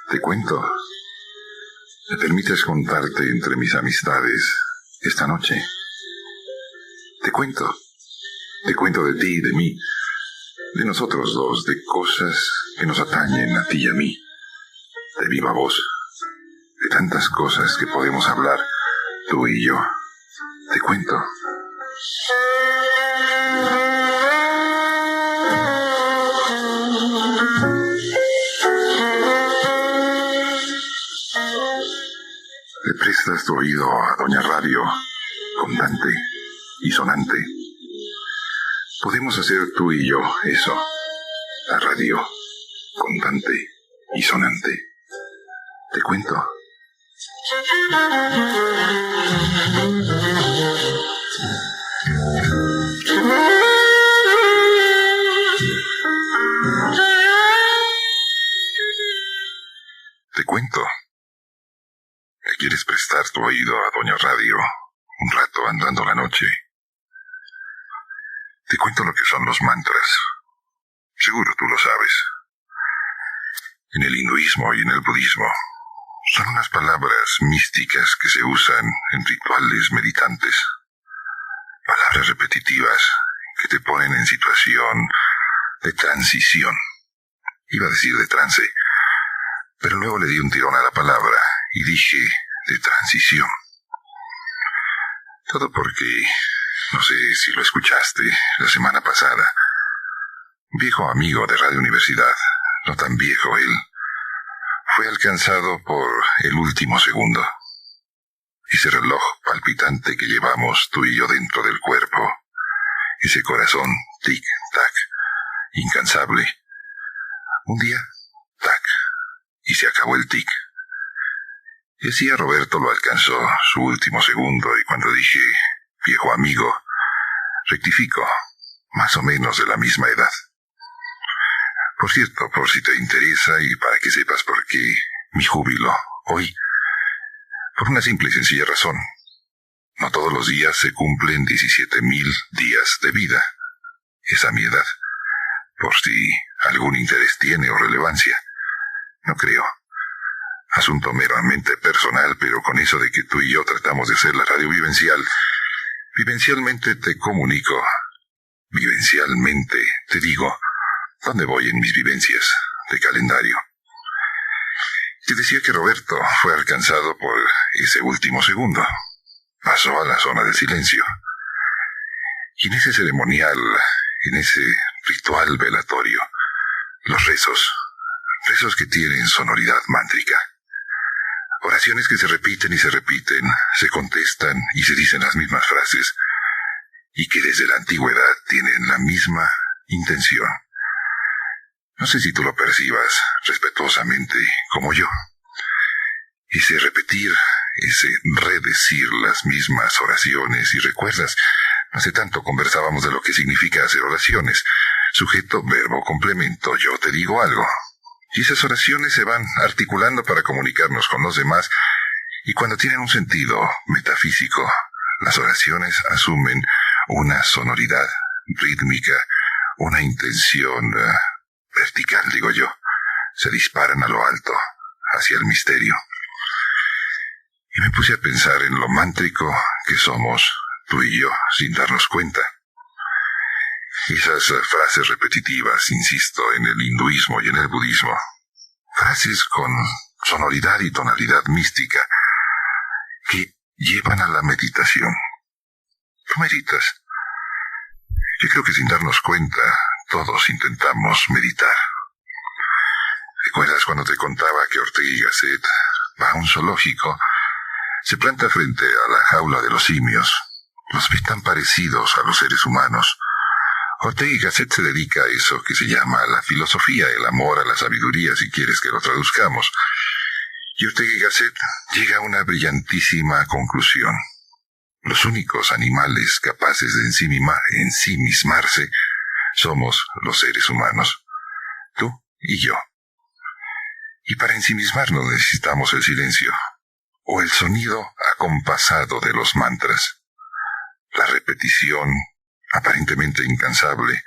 Te cuento. ¿Me permites contarte entre mis amistades esta noche? Te cuento de ti y de mí, de nosotros dos, de cosas que nos atañen a ti y a mí, de viva voz, de tantas cosas que podemos hablar tú y yo. Te cuento. ¿Le prestas tu oído a Doña Radio, contante y sonante? Podemos hacer tú y yo eso, la radio, contante y sonante. Te cuento. Te cuento. ¿Le quieres prestar tu oído a Doña Radio un rato andando la noche? Te cuento lo que son los mantras. Seguro tú lo sabes. En el hinduismo y en el budismo son unas palabras místicas que se usan en rituales meditantes. Palabras repetitivas que te ponen en situación de transición. Iba a decir de trance, pero luego le di un tirón a la palabra y dije de transición. Todo porque, no sé si lo escuchaste la semana pasada, un viejo amigo de Radio Universidad, no tan viejo él, fue alcanzado por el último segundo. Ese reloj palpitante que llevamos tú y yo dentro del cuerpo, ese corazón tic-tac, incansable. Un día, tac, y se acabó el tic. Y así a Roberto lo alcanzó su último segundo, y cuando dije, viejo amigo, rectifico, más o menos de la misma edad. Por cierto, por si te interesa y para que sepas por qué mi júbilo hoy, por una simple y sencilla razón. No todos los días se cumplen 17,000 días de vida. Es a mi edad, por si algún interés tiene o relevancia. No creo. Asunto meramente personal, pero con eso de que tú y yo tratamos de hacer la radio vivencial, vivencialmente te comunico, vivencialmente te digo dónde voy en mis vivencias de calendario. Te decía que Roberto fue alcanzado por ese último segundo. Pasó a la zona del silencio. Y en ese ceremonial, en ese ritual velatorio, los rezos que tienen sonoridad mántrica. Oraciones que se repiten y se repiten, se contestan y se dicen las mismas frases, y que desde la antigüedad tienen la misma intención. No sé si tú lo percibas respetuosamente como yo. Ese repetir, ese redecir las mismas oraciones, y recuerdas, hace tanto conversábamos de lo que significa hacer oraciones. Sujeto, verbo, complemento, yo te digo algo. Y esas oraciones se van articulando para comunicarnos con los demás, y cuando tienen un sentido metafísico, las oraciones asumen una sonoridad rítmica, una intención vertical, digo yo. Se disparan a lo alto, hacia el misterio. Y me puse a pensar en lo mántrico que somos tú y yo, sin darnos cuenta. Esas frases repetitivas, insisto, en el hinduismo y en el budismo. Frases con sonoridad y tonalidad mística que llevan a la meditación. ¿Tú meditas? Yo creo que sin darnos cuenta, todos intentamos meditar. ¿Recuerdas cuando te contaba que Ortega y Gasset va a un zoológico, se planta frente a la jaula de los simios, los ve tan parecidos a los seres humanos? Ortega y Gasset se dedica a eso que se llama la filosofía, el amor a la sabiduría, si quieres que lo traduzcamos. Y Ortega y Gasset llega a una brillantísima conclusión. Los únicos animales capaces de ensimismarse somos los seres humanos. tú y yo. Y para ensimismarnos necesitamos el silencio, o el sonido acompasado de los mantras, la repetición aparentemente incansable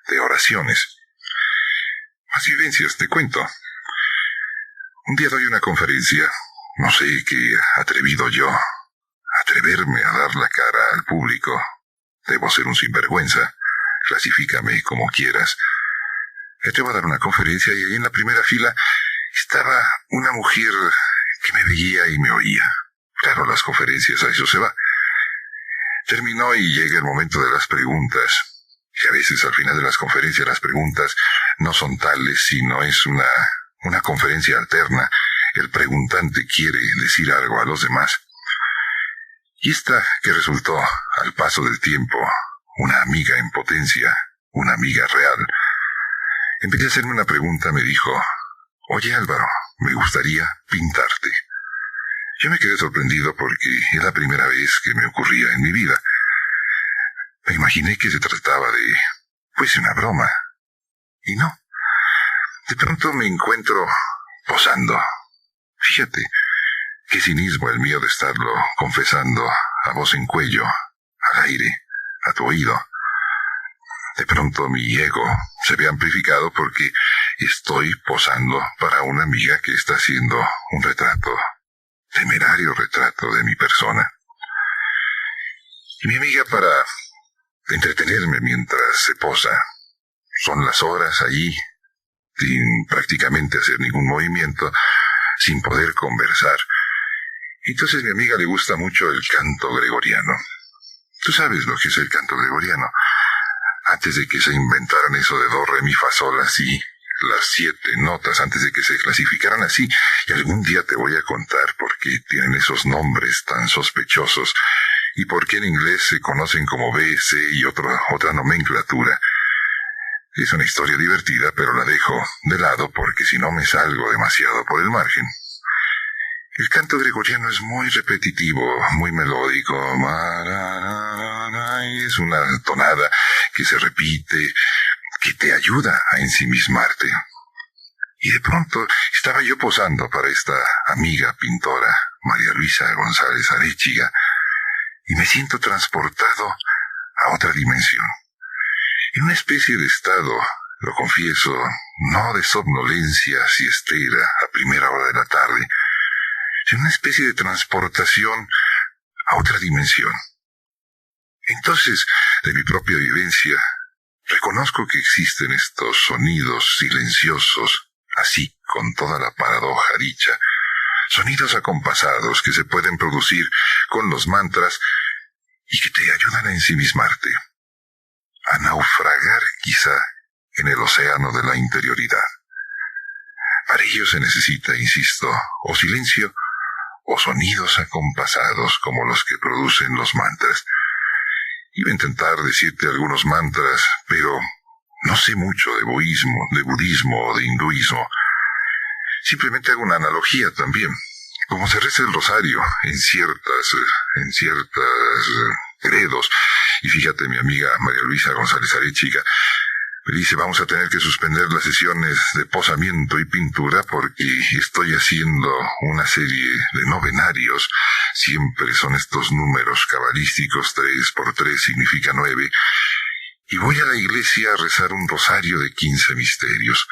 de oraciones. Más vivencias, te cuento. Un día doy una conferencia, no sé qué atrevido yo, atreverme a dar la cara al público. Debo ser un sinvergüenza, clasifícame como quieras. Me atrevo a dar una conferencia y ahí en la primera fila estaba una mujer que me veía y me oía. Claro, las conferencias, a eso se va. Terminó y llega el momento de las preguntas. Y a veces al final de las conferencias las preguntas no son tales, sino es una conferencia alterna. El preguntante quiere decir algo a los demás. Y esta que resultó, al paso del tiempo, una amiga en potencia, una amiga real, en vez de hacerme una pregunta me dijo: «Oye Álvaro, me gustaría pintarte». Yo me quedé sorprendido porque es la primera vez que me ocurría en mi vida. Me imaginé que se trataba de, pues, una broma. Y no. De pronto me encuentro posando. Fíjate, qué cinismo el mío de estarlo confesando a voz en cuello, al aire, a tu oído. De pronto mi ego se ve amplificado porque estoy posando para una amiga que está haciendo un retrato, temerario retrato de mi persona. Y mi amiga, para entretenerme mientras se posa, son las horas allí, sin prácticamente hacer ningún movimiento, sin poder conversar. Entonces mi amiga le gusta mucho el canto gregoriano. Tú sabes lo que es el canto gregoriano. Antes de que se inventaran eso de do, re, mi, fa, sol, así, las 7 notas, antes de que se clasificaran así, y algún día te voy a contar por qué tienen esos nombres tan sospechosos, y por qué en inglés se conocen como B, C y otra nomenclatura. Es una historia divertida, pero la dejo de lado porque si no me salgo demasiado por el margen. El canto gregoriano es muy repetitivo, muy melódico, es una tonada que se repite, que te ayuda a ensimismarte. Y de pronto estaba yo posando para esta amiga pintora, María Luisa González Arechiga, y me siento transportado a otra dimensión. En una especie de estado, lo confieso, no de somnolencia siestera a primera hora de la tarde, sino una especie de transportación a otra dimensión. Entonces, de mi propia vivencia, reconozco que existen estos sonidos silenciosos, así con toda la paradoja dicha, sonidos acompasados que se pueden producir con los mantras y que te ayudan a ensimismarte, a naufragar quizá en el océano de la interioridad. Para ello se necesita, insisto, o silencio o sonidos acompasados como los que producen los mantras. Iba a intentar decirte algunos mantras, pero no sé mucho de budismo o de hinduismo. Simplemente hago una analogía también. Como se reza el rosario en ciertas credos. Y fíjate, mi amiga María Luisa González Arechiga me dice: vamos a tener que suspender las sesiones de posamiento y pintura porque estoy haciendo una serie de novenarios. Siempre son estos números cabalísticos, 3 por 3 significa 9. Y voy a la iglesia a rezar un rosario de 15 misterios.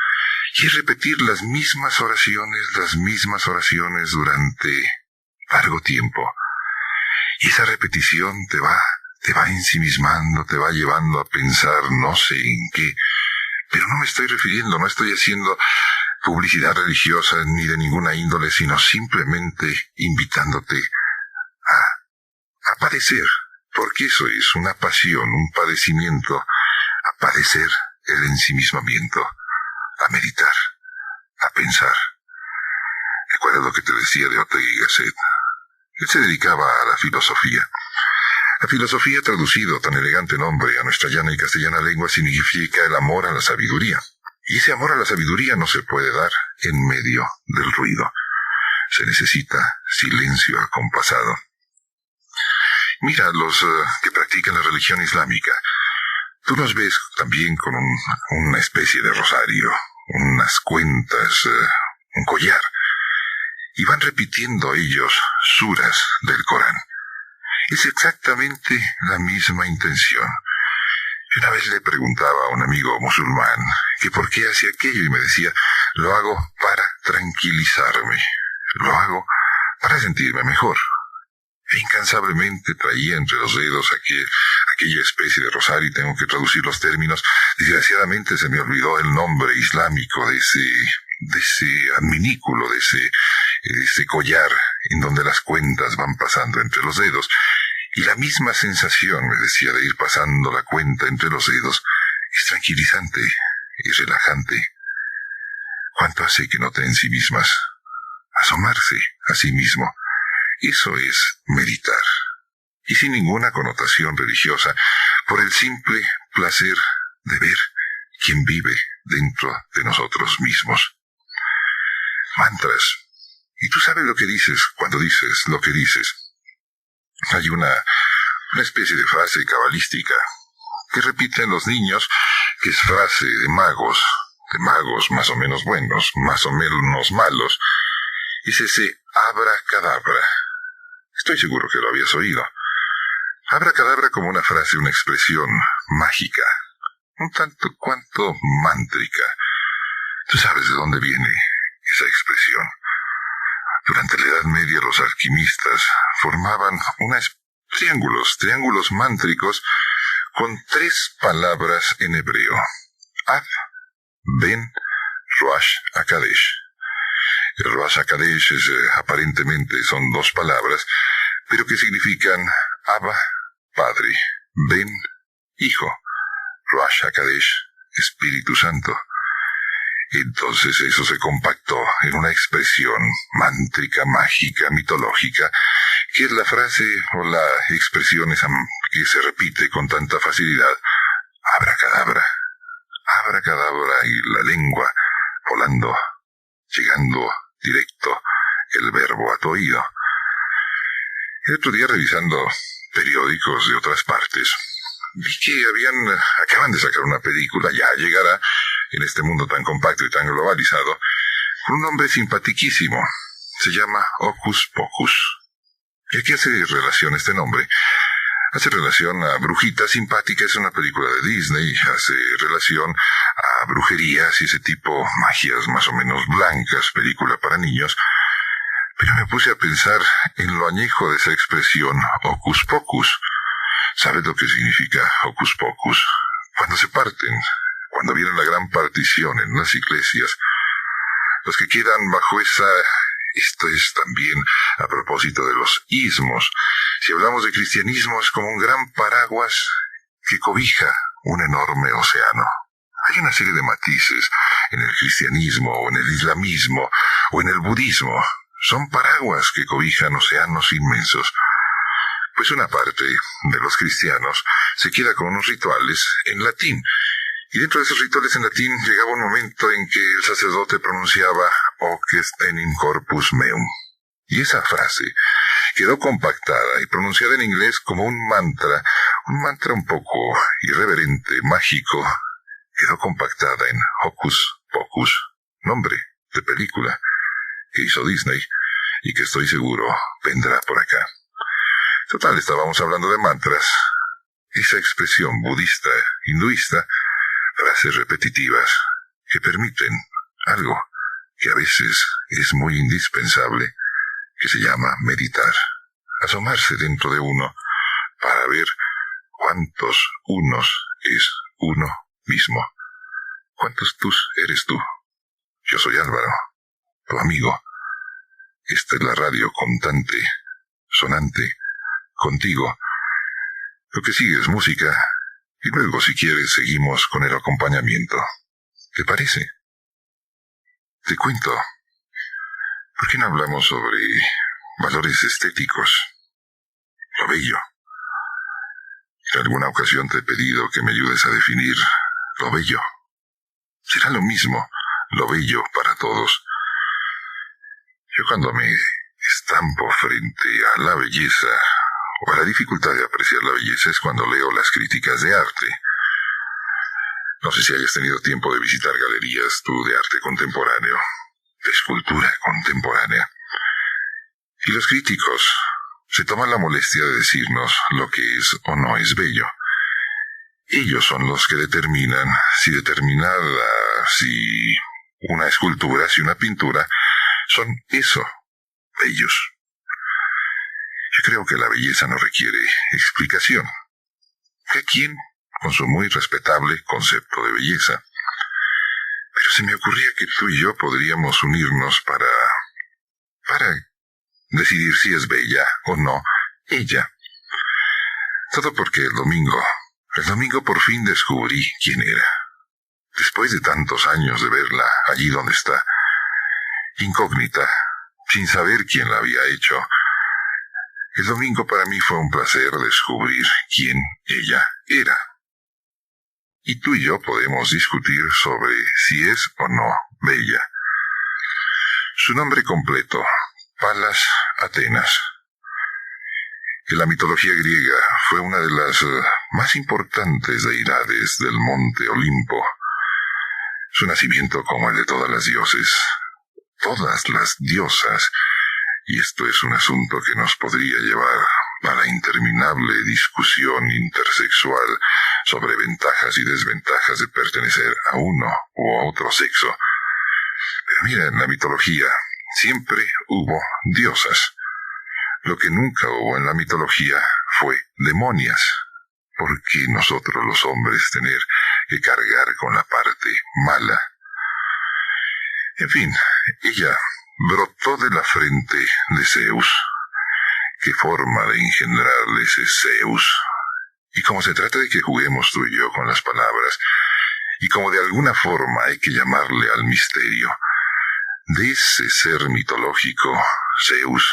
Y es repetir las mismas oraciones durante largo tiempo. Y esa repetición te va ensimismando, te va llevando a pensar no sé en qué, pero no estoy haciendo publicidad religiosa ni de ninguna índole, sino simplemente invitándote a padecer, porque eso es una pasión, un padecimiento, a padecer el ensimismamiento, a meditar, a pensar. ¿Recuerdas lo que te decía de Ortega y Gasset? Él se dedicaba a la filosofía. La filosofía, traducido tan elegante nombre a nuestra llana y castellana lengua, significa el amor a la sabiduría. Y ese amor a la sabiduría no se puede dar en medio del ruido. Se necesita silencio acompasado. Mira, los que practican la religión islámica, tú los ves también con una especie de rosario, unas cuentas, un collar, y van repitiendo ellos suras del Corán. Es exactamente la misma intención. Y una vez le preguntaba a un amigo musulmán que por qué hacía aquello y me decía, lo hago para tranquilizarme, lo hago para sentirme mejor. E incansablemente traía entre los dedos aquella especie de rosario, y tengo que traducir los términos. Desgraciadamente se me olvidó el nombre islámico de ese adminículo, de ese collar en donde las cuentas van pasando entre los dedos. Y la misma sensación, me decía, de ir pasando la cuenta entre los dedos es tranquilizante y relajante. ¿Cuánto hace que no te ensimismas? Asomarse a sí mismo. Eso es meditar. Y sin ninguna connotación religiosa, por el simple placer de ver quién vive dentro de nosotros mismos. Mantras. Y tú sabes lo que dices cuando dices lo que dices. Hay una especie de frase cabalística que repiten los niños, que es frase de magos más o menos buenos, más o menos malos. Es ese abracadabra. Estoy seguro que lo habías oído. Abracadabra como una frase, una expresión mágica, un tanto cuanto mántrica. ¿Tú sabes de dónde viene esa expresión? Durante la Edad Media los alquimistas formaban triángulos mántricos con 3 palabras en hebreo. Ab, Ben, Rosh HaKadesh. El Rosh HaKadesh aparentemente son 2 palabras, pero que significan Abba, Padre, Ben, Hijo, Rosh HaKadesh, Espíritu Santo. Entonces eso se compactó en una expresión mántrica, mágica, mitológica, que es la frase o la expresión esa que se repite con tanta facilidad: abracadabra, abracadabra, y la lengua volando, llegando directo el verbo a tu oído. El otro día, revisando periódicos de otras partes, vi que acaban de sacar una película, ya llegará, en este mundo tan compacto y tan globalizado, con un nombre simpaticísimo. Se llama Hocus Pocus. ¿Y a qué hace relación este nombre? Hace relación a Brujita Simpática, es una película de Disney, hace relación a brujerías y ese tipo, magias más o menos blancas, película para niños. Pero me puse a pensar en lo añejo de esa expresión Hocus Pocus. ¿Sabes lo que significa Hocus Pocus? Cuando se parten, cuando viene la gran partición en las iglesias, los que quedan bajo esto es también a propósito de los ismos. Si hablamos de cristianismo, es como un gran paraguas que cobija un enorme océano. Hay una serie de matices en el cristianismo, o en el islamismo, o en el budismo. Son paraguas que cobijan océanos inmensos. Pues una parte de los cristianos se queda con unos rituales en latín. Y dentro de esos rituales en latín llegaba un momento en que el sacerdote pronunciaba Hoc est enim corpus meum. Y esa frase quedó compactada y pronunciada en inglés como un mantra un poco irreverente, mágico. Quedó compactada en Hocus Pocus, nombre de película que hizo Disney y que estoy seguro vendrá por acá. Total, estábamos hablando de mantras. Esa expresión budista, hinduista, frases repetitivas que permiten algo que a veces es muy indispensable, que se llama meditar. Asomarse dentro de uno para ver cuántos unos es uno mismo. ¿Cuántos tus eres tú? Yo soy Álvaro, tu amigo. Esta es la radio contante, sonante, contigo. Lo que sigue es música, y luego, si quieres, seguimos con el acompañamiento. ¿Te parece? Te cuento. ¿Por qué no hablamos sobre valores estéticos? Lo bello. En alguna ocasión te he pedido que me ayudes a definir lo bello. Será lo mismo, lo bello para todos. Yo cuando me estampo frente a la belleza o a la dificultad de apreciar la belleza es cuando leo las críticas de arte. No sé si hayas tenido tiempo de visitar galerías tú de arte contemporáneo, de escultura contemporánea. Y los críticos se toman la molestia de decirnos lo que es o no es bello. Ellos son los que determinan si una escultura, si una pintura, son eso, bellos. Yo creo que la belleza no requiere explicación. Cada quien con su muy respetable concepto de belleza. Pero se me ocurría que tú y yo podríamos unirnos para decidir si es bella o no ella. Todo porque el domingo por fin descubrí quién era. Después de tantos años de verla allí donde está, incógnita, sin saber quién la había hecho, el domingo para mí fue un placer descubrir quién ella era. Y tú y yo podemos discutir sobre si es o no bella. Su nombre completo, Palas Atenas. En la mitología griega fue una de las más importantes deidades del monte Olimpo. Su nacimiento como el de todas las diosas, y esto es un asunto que nos podría llevar a la interminable discusión intersexual sobre ventajas y desventajas de pertenecer a uno u otro sexo. Pero mira, en la mitología siempre hubo diosas. Lo que nunca hubo en la mitología fue demonias. ¿Por qué nosotros los hombres tener que cargar con la parte mala? En fin, ella brotó de la frente de Zeus. ¿Qué forma de engendrarle ese Zeus? Y como se trata de que juguemos tú y yo con las palabras, y como de alguna forma hay que llamarle al misterio, de ese ser mitológico, Zeus,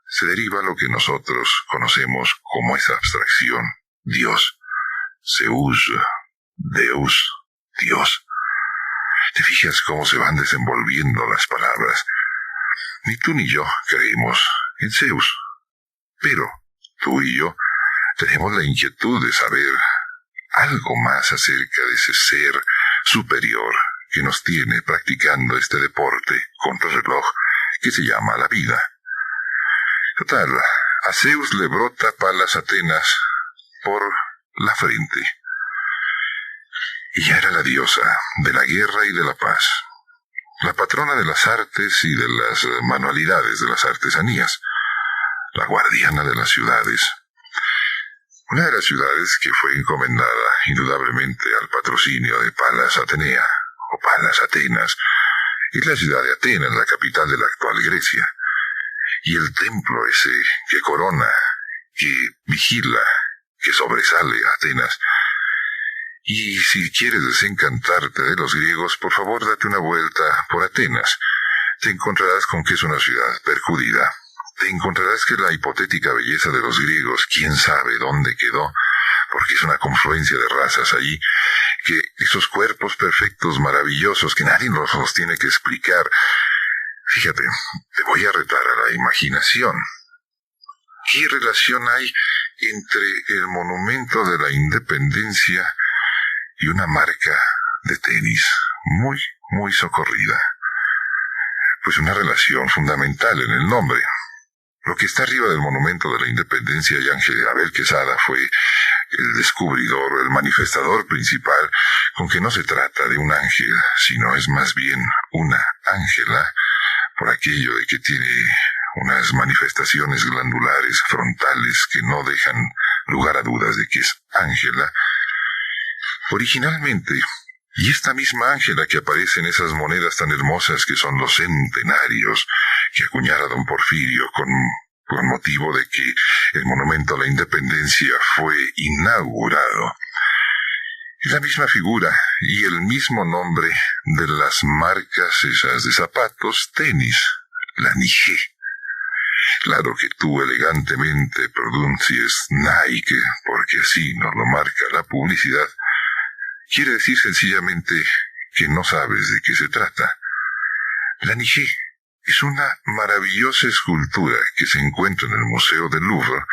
se deriva lo que nosotros conocemos como esa abstracción, Dios. Zeus, Deus, Dios. ¿Te fijas cómo se van desenvolviendo las palabras? Ni tú ni yo creemos en Zeus. Pero tú y yo tenemos la inquietud de saber algo más acerca de ese ser superior que nos tiene practicando este deporte contrarreloj que se llama la vida. Total, a Zeus le brota Palas Atenas por la frente. Ella era la diosa de la guerra y de la paz, la patrona de las artes y de las manualidades de las artesanías, la guardiana de las ciudades. Una de las ciudades que fue encomendada indudablemente al patrocinio de Palas Atenea, o Palas Atenas, es la ciudad de Atenas, la capital de la actual Grecia. Y el templo ese que corona, que vigila, que sobresale a Atenas. Y si quieres desencantarte de los griegos, por favor date una vuelta por Atenas. Te encontrarás con que es una ciudad perjudida. Te encontrarás que la hipotética belleza de los griegos, quién sabe dónde quedó, porque es una confluencia de razas allí, que esos cuerpos perfectos, maravillosos, que nadie nos los tiene que explicar. Fíjate, te voy a retar a la imaginación. ¿Qué relación hay entre el monumento de la independencia y una marca de tenis muy, muy socorrida? Pues una relación fundamental en el nombre. Lo que está arriba del monumento de la independencia y Ángel Abel Quesada fue el descubridor, el manifestador principal, con que no se trata de un ángel, sino es más bien una ángela, por aquello de que tiene unas manifestaciones glandulares frontales que no dejan lugar a dudas de que es Ángela. Originalmente, y esta misma Ángela que aparece en esas monedas tan hermosas que son los centenarios que acuñara don Porfirio con motivo de que el monumento a la independencia fue inaugurado, es la misma figura y el mismo nombre de las marcas esas de zapatos, tenis, la Nike. Claro que tú elegantemente pronuncies Nike, porque así nos lo marca la publicidad. Quiere decir sencillamente que no sabes de qué se trata. La Nike es una maravillosa escultura que se encuentra en el Museo del Louvre,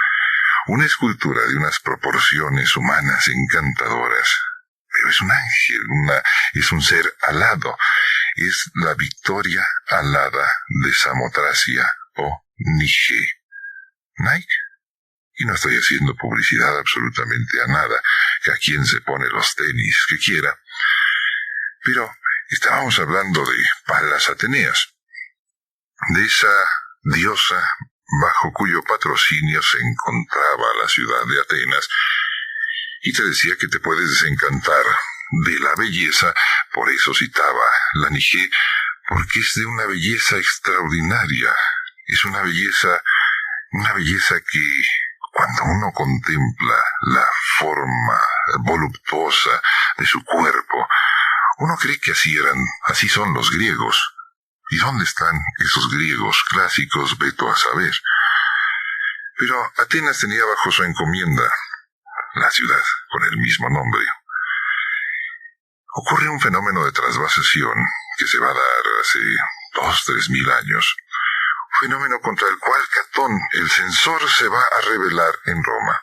una escultura de unas proporciones humanas encantadoras. pero es un ángel, es un ser alado. Es la victoria alada de Samotracia o Nike. Y no estoy haciendo publicidad absolutamente a nada, que a quien se pone los tenis que quiera. Pero estábamos hablando de Palas Ateneas, de esa diosa bajo cuyo patrocinio se encontraba la ciudad de Atenas, y te decía que te puedes desencantar de la belleza, por eso citaba la Nige, porque es de una belleza extraordinaria, es una belleza que cuando uno contempla la forma voluptuosa de su cuerpo, uno cree que así son los griegos. ¿Y dónde están esos griegos clásicos? Veto a saber. Pero Atenas tenía bajo su encomienda la ciudad con el mismo nombre. Ocurre un fenómeno de transvasación que se va a dar hace 2-3 mil años. Fenómeno contra el cual Catón, el censor, se va a rebelar en Roma.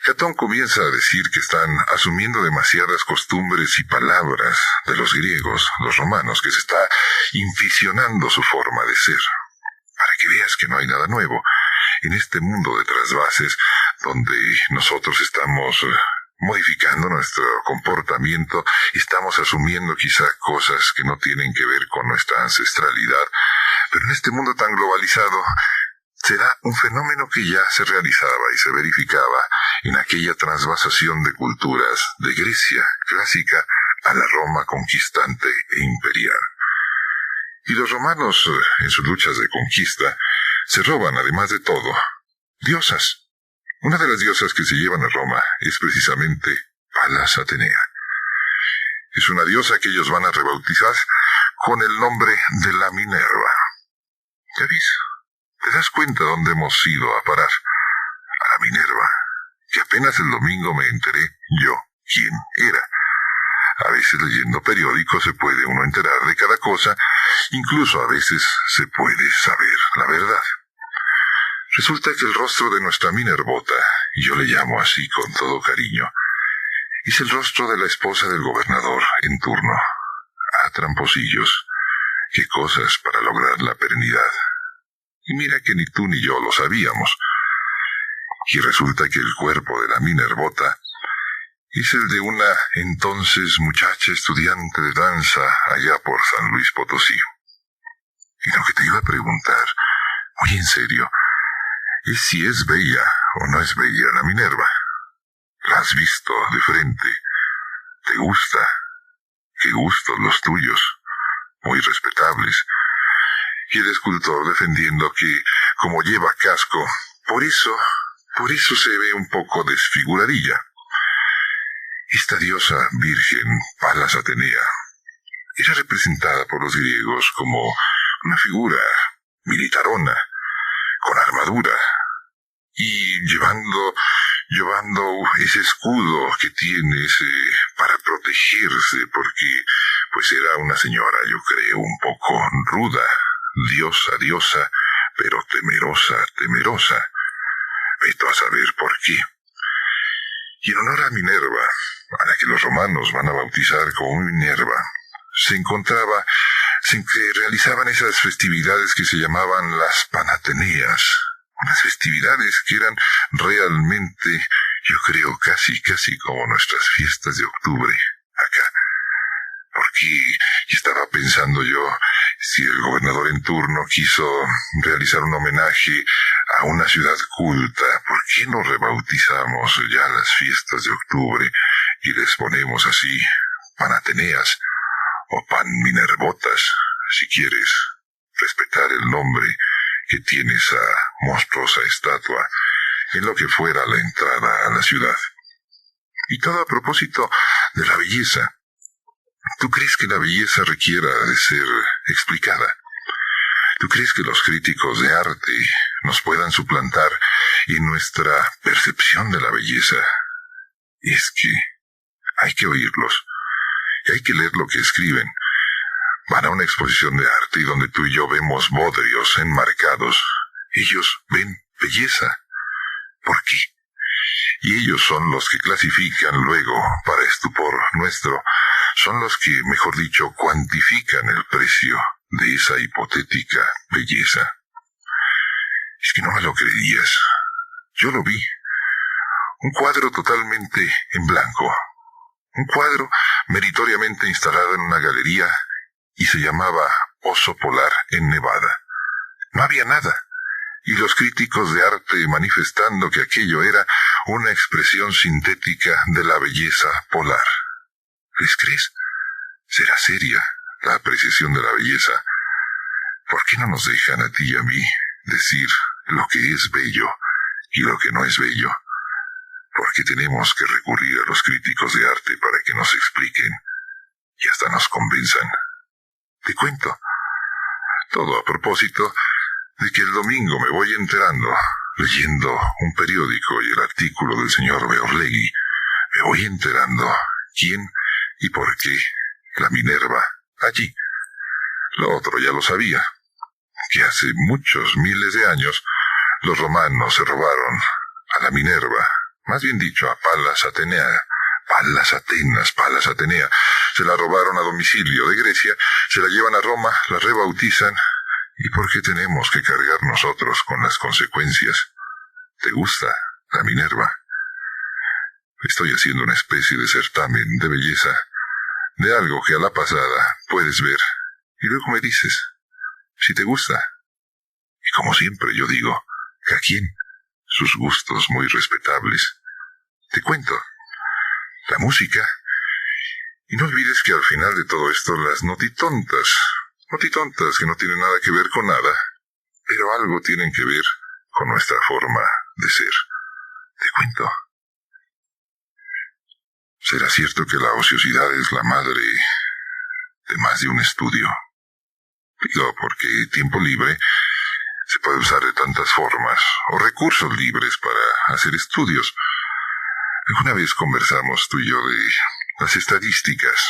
Catón comienza a decir que están asumiendo demasiadas costumbres y palabras de los griegos, los romanos, que se está inficionando su forma de ser. Para que veas que no hay nada nuevo en este mundo de trasvases donde nosotros estamos modificando nuestro comportamiento, estamos asumiendo quizá cosas que no tienen que ver con nuestra ancestralidad, pero en este mundo tan globalizado se da un fenómeno que ya se realizaba y se verificaba en aquella transvasación de culturas de Grecia clásica a la Roma conquistante e imperial. Y los romanos, en sus luchas de conquista, se roban, además de todo, diosas. Una de las diosas que se llevan a Roma es precisamente Palas Atenea. Es una diosa que ellos van a rebautizar con el nombre de la Minerva. ¿Ya ves? ¿Te das cuenta dónde hemos ido a parar? A la Minerva, que apenas el domingo me enteré yo quién era. A veces leyendo periódicos se puede uno enterar de cada cosa, incluso a veces se puede saber la verdad. Resulta que el rostro de nuestra Minervota, y yo le llamo así con todo cariño, es el rostro de la esposa del gobernador en turno. Ah, tramposillos, qué cosas para lograr la pernidad. Y mira que ni tú ni yo lo sabíamos. Y resulta que el cuerpo de la Minervota es el de una entonces muchacha estudiante de danza allá por San Luis Potosí. Y lo que te iba a preguntar, muy en serio, es si es bella o no es bella la Minerva. ¿La has visto de frente? ¿Te gusta? Qué gustos los tuyos, muy respetables. Y el escultor defendiendo que, como lleva casco, por eso se ve un poco desfiguradilla. Esta diosa virgen, Palas Atenea, era representada por los griegos como una figura militarona, con armadura, y llevando ese escudo que tiene para protegerse, porque pues era una señora, yo creo, un poco ruda, diosa, pero temerosa. Veto a saber por qué. Y en honor a Minerva, a la que los romanos van a bautizar como Minerva, se realizaban esas festividades que se llamaban las Panateneas, unas festividades que eran realmente, yo creo, casi como nuestras fiestas de octubre acá. Porque estaba pensando yo, si el gobernador en turno quiso realizar un homenaje a una ciudad culta, ¿por qué no rebautizamos ya las fiestas de octubre y les ponemos así Panateneas o Panminervotas, si quieres respetar el nombre que tiene esa monstruosa estatua en lo que fuera la entrada a la ciudad? Y todo a propósito de la belleza. ¿Tú crees que la belleza requiera de ser explicada? ¿Tú crees que los críticos de arte nos puedan suplantar en nuestra percepción de la belleza? Es que hay que oírlos y hay que leer lo que escriben. Van a una exposición de arte y donde tú y yo vemos bodrios enmarcados, ellos ven belleza. ¿Por qué? Y ellos son los que clasifican luego, para estupor nuestro, son los que, mejor dicho, cuantifican el precio de esa hipotética belleza. Es que no me lo creerías. Yo lo vi. Un cuadro totalmente en blanco. Un cuadro meritoriamente instalado en una galería y se llamaba Oso Polar en Nevada. No había nada. Y los críticos de arte manifestando que aquello era una expresión sintética de la belleza polar. ¿Les crees? Será seria la apreciación de la belleza. ¿Por qué no nos dejan a ti y a mí decir lo que es bello y lo que no es bello? ¿Por qué tenemos que recurrir a los críticos de arte para que nos expliquen y hasta nos convenzan? Te cuento. Todo a propósito de que el domingo me voy enterando, leyendo un periódico y el artículo del señor Beorlegui, me voy enterando quién y por qué la Minerva allí. Lo otro ya lo sabía, que hace muchos miles de años los romanos se robaron a la Minerva, más bien dicho a Palas Atenea, Palas Atenea, se la robaron a domicilio de Grecia, se la llevan a Roma, la rebautizan. ¿Y por qué tenemos que cargar nosotros con las consecuencias? ¿Te gusta la Minerva? Estoy haciendo una especie de certamen de belleza, de algo que a la pasada puedes ver, y luego me dices si te gusta. Y como siempre yo digo, cada quien, sus gustos muy respetables. Te cuento, la música, y no olvides que al final de todo esto las notitontas que no tienen nada que ver con nada, pero algo tienen que ver con nuestra forma de ser. Te cuento. ¿Será cierto que la ociosidad es la madre de más de un estudio? Digo, porque tiempo libre se puede usar de tantas formas, o recursos libres para hacer estudios. Alguna vez conversamos tú y yo de las estadísticas.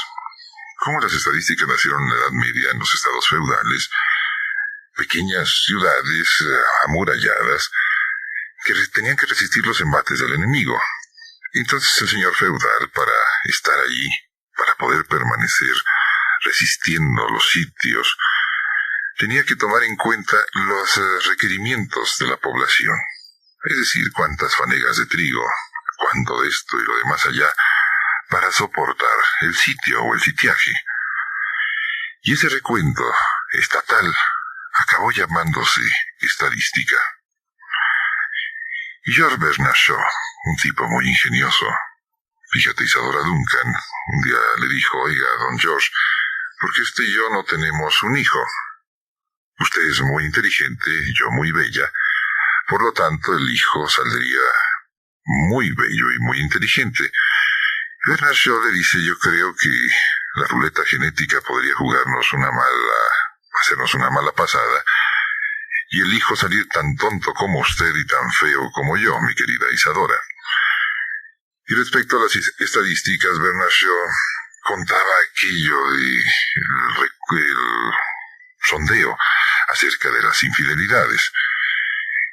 Cómo las estadísticas nacieron en la Edad Media en los estados feudales, pequeñas ciudades amuralladas que tenían que resistir los embates del enemigo. Y entonces el señor feudal, para estar allí, para poder permanecer resistiendo los sitios, tenía que tomar en cuenta los requerimientos de la población, es decir, cuántas fanegas de trigo, cuánto de esto y lo demás allá, para soportar el sitio o el sitiaje. Y ese recuento estatal acabó llamándose estadística. Y George Bernard Shaw, un tipo muy ingenioso, fíjate, Isadora Duncan, un día le dijo: oiga, don George, porque usted y yo no tenemos un hijo. Usted es muy inteligente, yo muy bella, por lo tanto el hijo saldría muy bello y muy inteligente. Bernard Shaw le dice: yo creo que la ruleta genética podría hacernos una mala pasada, y el hijo salir tan tonto como usted y tan feo como yo, mi querida Isadora. Y respecto a las estadísticas, Bernard Shaw contaba aquello de el sondeo acerca de las infidelidades.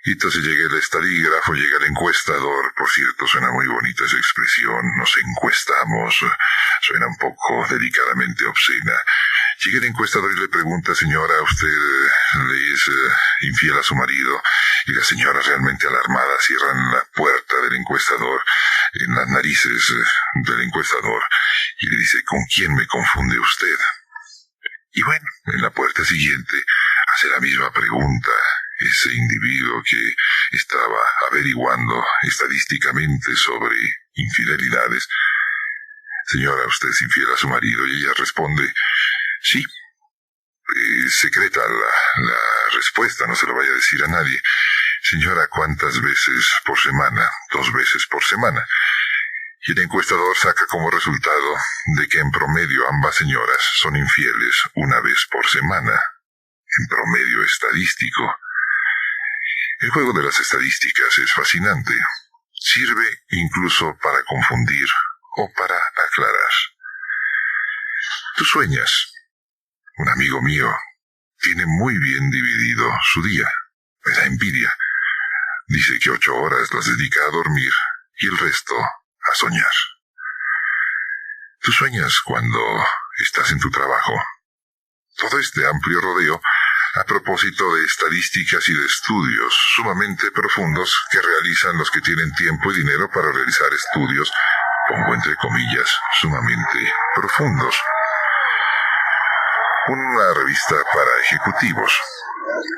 Y entonces llega el estadígrafo, llega el encuestador. Por cierto, suena muy bonita esa expresión, nos encuestamos, suena un poco delicadamente obscena. Llega el encuestador y le pregunta: señora, ¿usted le es infiel a su marido? Y la señora, realmente alarmada, cierra la puerta del encuestador en las narices del encuestador y le dice: ¿con quién me confunde usted? Y bueno, en la puerta siguiente hace la misma pregunta ese individuo que estaba averiguando estadísticamente sobre infidelidades. Señora, ¿usted es infiel a su marido? Y ella responde: sí. Secreta la respuesta, no se lo vaya a decir a nadie. Señora, ¿cuántas veces por semana? 2 veces por semana. Y el encuestador saca como resultado de que en promedio ambas señoras son infieles 1 vez por semana. En promedio estadístico. El juego de las estadísticas es fascinante. Sirve incluso para confundir o para aclarar. Tú sueñas. Un amigo mío tiene muy bien dividido su día. Me da envidia. Dice que 8 horas las dedica a dormir y el resto a soñar. Tú sueñas cuando estás en tu trabajo. Todo este amplio rodeo a propósito de estadísticas y de estudios sumamente profundos que realizan los que tienen tiempo y dinero para realizar estudios, pongo entre comillas, sumamente profundos. Una revista para ejecutivos.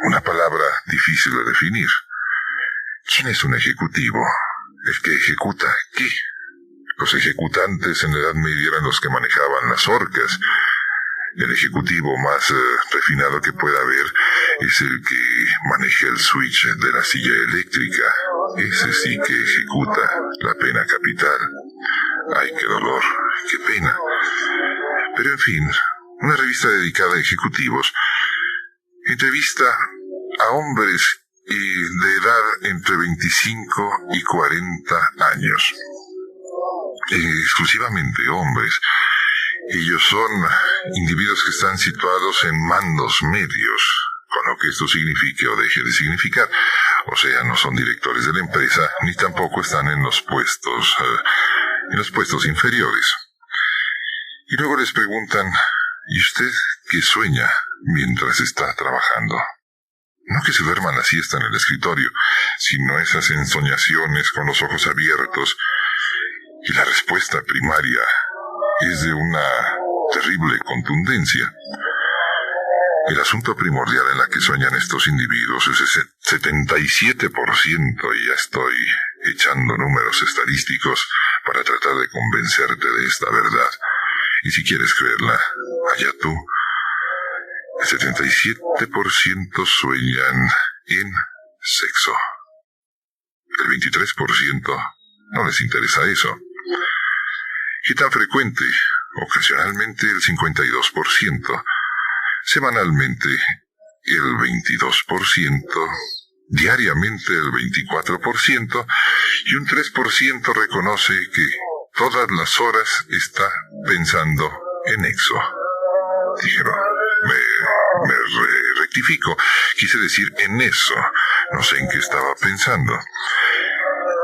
Una palabra difícil de definir. ¿Quién es un ejecutivo? ¿El que ejecuta qué? Los ejecutantes en la Edad Media eran los que manejaban las orcas. El ejecutivo más refinado que pueda haber es el que maneja el switch de la silla eléctrica. Ese sí que ejecuta la pena capital. ¡Ay, qué dolor! ¡Qué pena! Pero en fin, una revista dedicada a ejecutivos entrevista a hombres de edad entre 25 y 40 años. Exclusivamente hombres. Ellos son individuos que están situados en mandos medios, con lo que esto signifique o deje de significar. O sea, no son directores de la empresa, ni tampoco están en los puestos inferiores. Y luego les preguntan, ¿y usted qué sueña mientras está trabajando? No que se duerman la siesta en el escritorio, sino esas ensoñaciones con los ojos abiertos. Y la respuesta primaria es de una terrible contundencia. El asunto primordial en la que sueñan estos individuos es ese 77%, y ya estoy echando números estadísticos para tratar de convencerte de esta verdad. Y si quieres creerla, allá tú. El 77% sueñan en sexo. El 23% no les interesa eso. ¿Qué tan frecuente? Ocasionalmente el 52%, semanalmente el 22%, diariamente el 24%, y un 3% reconoce que todas las horas está pensando en eso. Dijeron, rectifico, quise decir en eso, no sé en qué estaba pensando.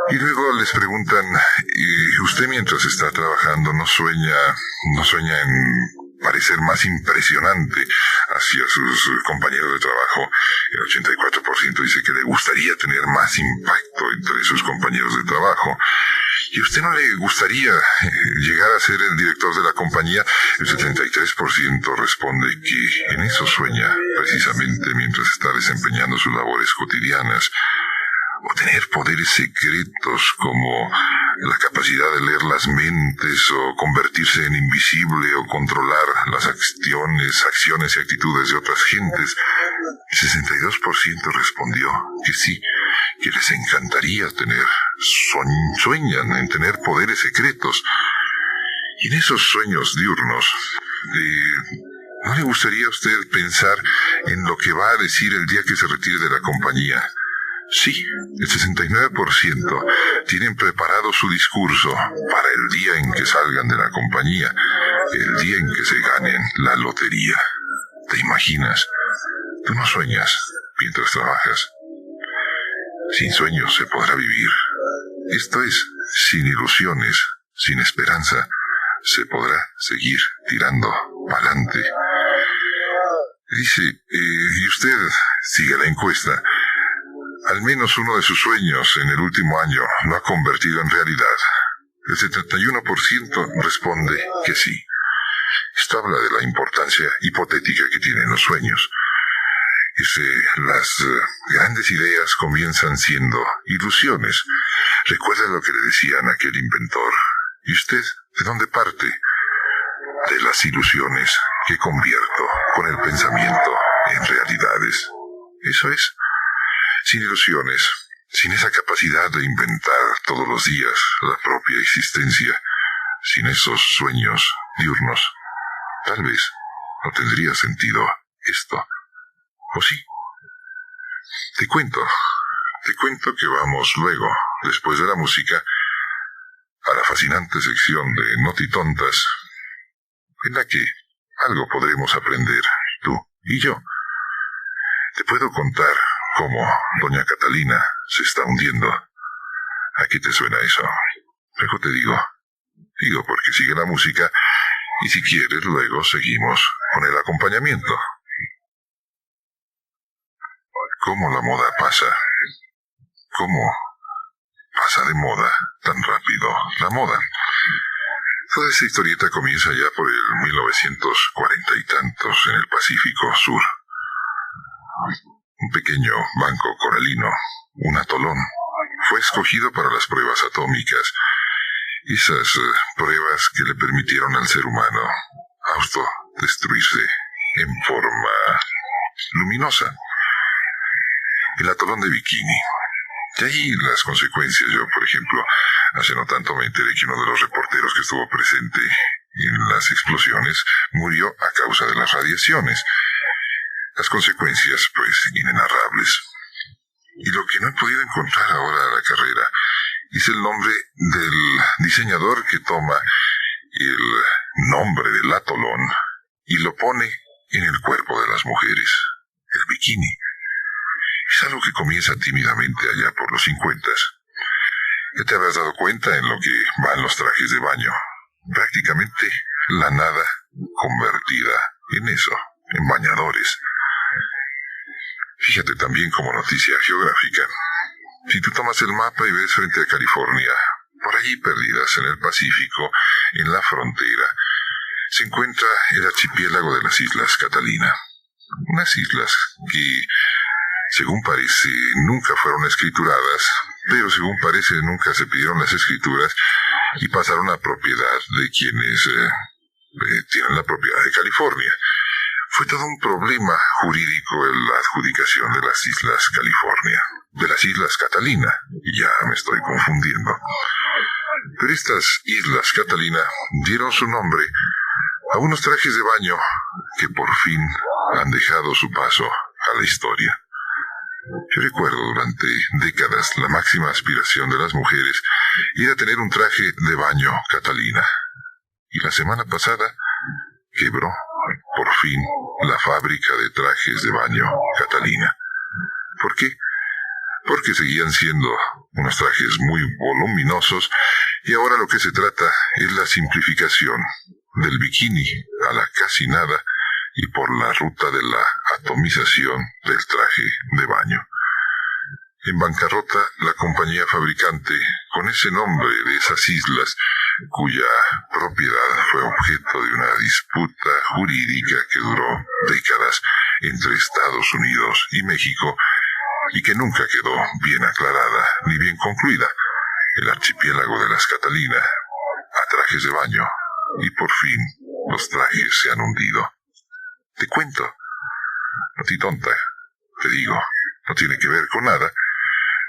Y luego les preguntan, ¿y usted mientras está trabajando no sueña en parecer más impresionante hacia sus compañeros de trabajo? El 84% dice que le gustaría tener más impacto entre sus compañeros de trabajo. ¿Y a usted no le gustaría llegar a ser el director de la compañía? El 73% responde que en eso sueña, precisamente mientras está desempeñando sus labores cotidianas. O tener poderes secretos como la capacidad de leer las mentes, o convertirse en invisible, o controlar las acciones y actitudes de otras gentes. El 62% respondió que sí, que les encantaría sueñan en tener poderes secretos. Y en esos sueños diurnos, ¿no le gustaría a usted pensar en lo que va a decir el día que se retire de la compañía? Sí, el 69% tienen preparado su discurso para el día en que salgan de la compañía, el día en que se ganen la lotería. ¿Te imaginas? Tú no sueñas mientras trabajas. Sin sueños se podrá vivir. Esto es, sin ilusiones, sin esperanza, se podrá seguir tirando pa'lante. Dice, y usted sigue la encuesta. Al menos uno de sus sueños en el último año lo ha convertido en realidad. El 71% responde que sí. Esto habla de la importancia hipotética que tienen los sueños. Las grandes ideas comienzan siendo ilusiones. Recuerda lo que le decían a aquel inventor. ¿Y usted de dónde parte? De las ilusiones que convierto con el pensamiento en realidades. Eso es. Sin ilusiones, sin esa capacidad de inventar todos los días la propia existencia, sin esos sueños diurnos, tal vez no tendría sentido esto. ¿O sí? Te cuento que vamos luego, después de la música, a la fascinante sección de Notitontas, en la que algo podremos aprender, tú y yo. Te puedo contar cómo doña Catalina se está hundiendo. ¿A qué te suena eso? Luego te digo. Digo porque sigue la música y si quieres luego seguimos con el acompañamiento. ¿Cómo la moda pasa? ¿Cómo pasa de moda tan rápido la moda? Toda esta historieta comienza ya por el 1940 y tantos en el Pacífico Sur. Un pequeño banco coralino, un atolón, fue escogido para las pruebas atómicas. Esas pruebas que le permitieron al ser humano autodestruirse en forma luminosa. El atolón de Bikini. Y ahí las consecuencias. Yo, por ejemplo, hace no tanto me enteré que uno de los reporteros que estuvo presente en las explosiones murió a causa de las radiaciones. Las consecuencias, pues, inenarrables. Y lo que no he podido encontrar ahora a la carrera es el nombre del diseñador que toma el nombre del atolón y lo pone en el cuerpo de las mujeres, el bikini. Es algo que comienza tímidamente allá por los 50. Ya te habrás dado cuenta en lo que van los trajes de baño. Prácticamente la nada convertida en eso, en bañadores. Fíjate también como noticia geográfica. Si tú tomas el mapa y ves frente a California, por allí perdidas en el Pacífico, en la frontera, se encuentra el archipiélago de las Islas Catalina. Unas islas que, según parece, nunca fueron escrituradas, pero según parece nunca se pidieron las escrituras y pasaron a propiedad de quienes tienen la propiedad de California. Fue todo un problema jurídico la adjudicación de las Islas California, de las Islas Catalina, y ya me estoy confundiendo. Pero estas Islas Catalina dieron su nombre a unos trajes de baño que por fin han dejado su paso a la historia. Yo recuerdo durante décadas la máxima aspiración de las mujeres era tener un traje de baño Catalina. Y la semana pasada quebró, por fin, la fábrica de trajes de baño Catalina. ¿Por qué? Porque seguían siendo unos trajes muy voluminosos y ahora lo que se trata es la simplificación del bikini a la casi nada y por la ruta de la atomización del traje de baño. En bancarrota, la compañía fabricante, con ese nombre de esas islas, cuya propiedad fue objeto de una disputa jurídica que duró décadas entre Estados Unidos y México, y que nunca quedó bien aclarada ni bien concluida, el archipiélago de las Catalina, a trajes de baño, y por fin los trajes se han hundido. Te cuento, no te tonta, te digo, no tiene que ver con nada,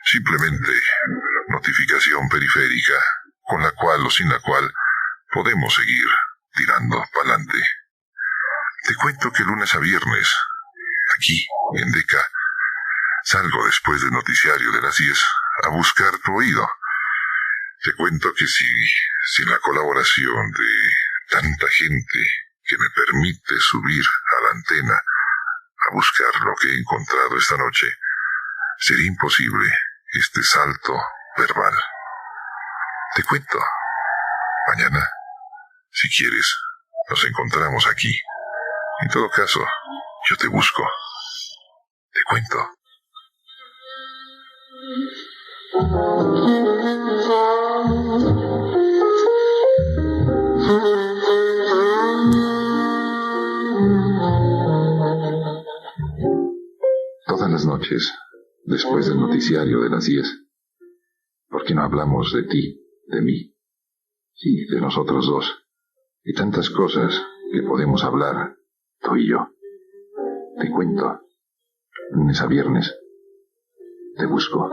simplemente notificación periférica, con la cual o sin la cual podemos seguir tirando pa'lante. Te cuento que lunes a viernes, aquí, en Deca, salgo después del noticiario de las 10 a buscar tu oído. Te cuento que sin la colaboración de tanta gente que me permite subir a la antena a buscar lo que he encontrado esta noche, sería imposible este salto verbal. Te cuento. Mañana, si quieres, nos encontramos aquí. En todo caso, yo te busco. Te cuento. Todas las noches, después del noticiario de las 10, ¿por qué no hablamos de ti, de mí, y de nosotros dos, y tantas cosas que podemos hablar, tú y yo? Te cuento, lunes a viernes, te busco.